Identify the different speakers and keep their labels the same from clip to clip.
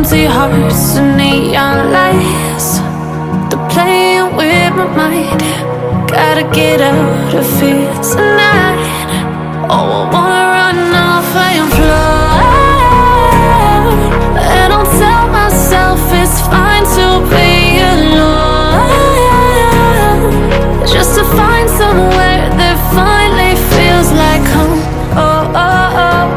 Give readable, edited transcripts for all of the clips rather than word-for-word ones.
Speaker 1: empty hearts and neon lights. They're playing with my mind. Gotta get out of here tonight. Oh, I wanna run off and fly. And I'll tell myself it's fine to be alone, just to find somewhere that finally feels like home. Oh, oh, oh.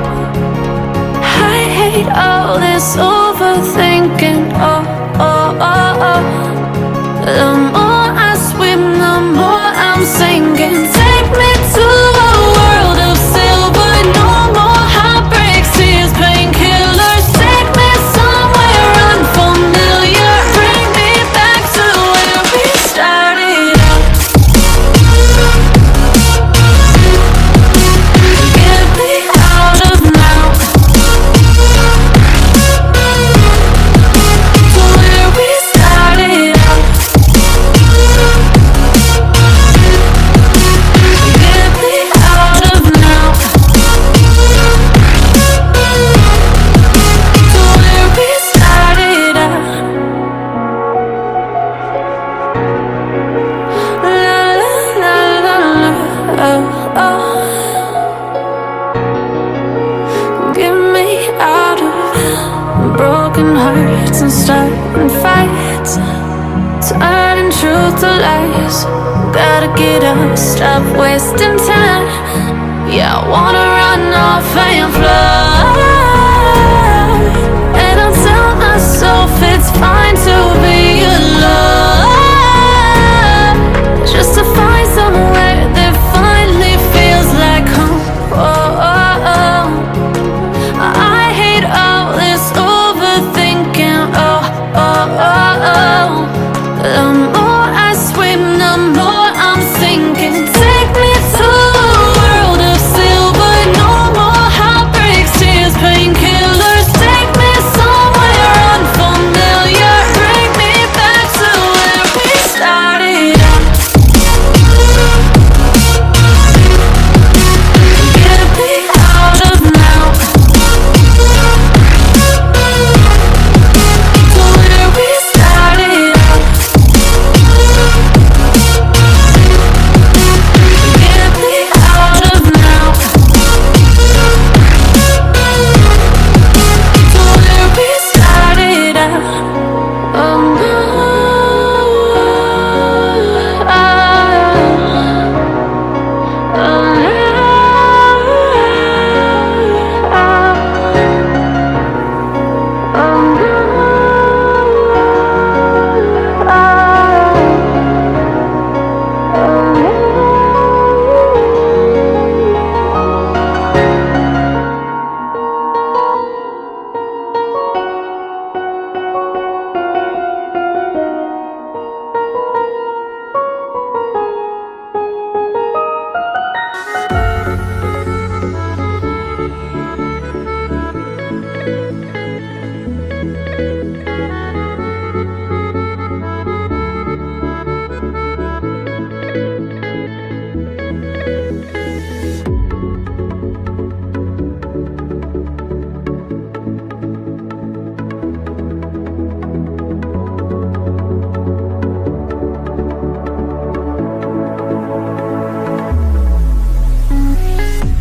Speaker 1: I hate all this overthinking. Oh, oh, oh, oh. The more I swim, the more I'm sinking. Take me to a world of silver. No more heartbreaks, tears, painkillers. Take me somewhere unfamiliar. Bring me back to where we started out. Get me out of now, to where we started out. Get me out of now, to where we started out. La la la la la, oh, oh. Get me out of broken hearts and starting fights, turning truth to lies. Gotta get up, stop wasting time. Yeah, I wanna run off and fly. And I'll tell myself it's fine to be alone, just to find somewhere that finally feels like home. Oh, oh, oh. I hate all this overthinking. Oh, oh, oh, oh. The more I swim, the more I'm sinking. Take me to a world of silver. No more heartbreaks, tears, painkillers. Take me somewhere unfamiliar. Bring me back to where we started out. Get me out of now, to where we started out. Get me out of now, to where we started out. Oh, no.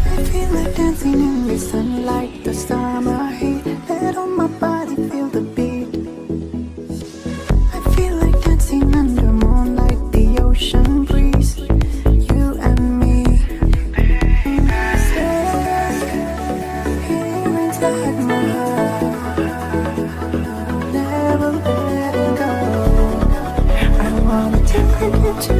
Speaker 2: I feel like dancing in the sunlight this time I hate. Let on my body feel the beat. I feel like dancing under moonlight, the ocean breeze. You and me. Stay here inside my heart, never letting go. I wanna take you to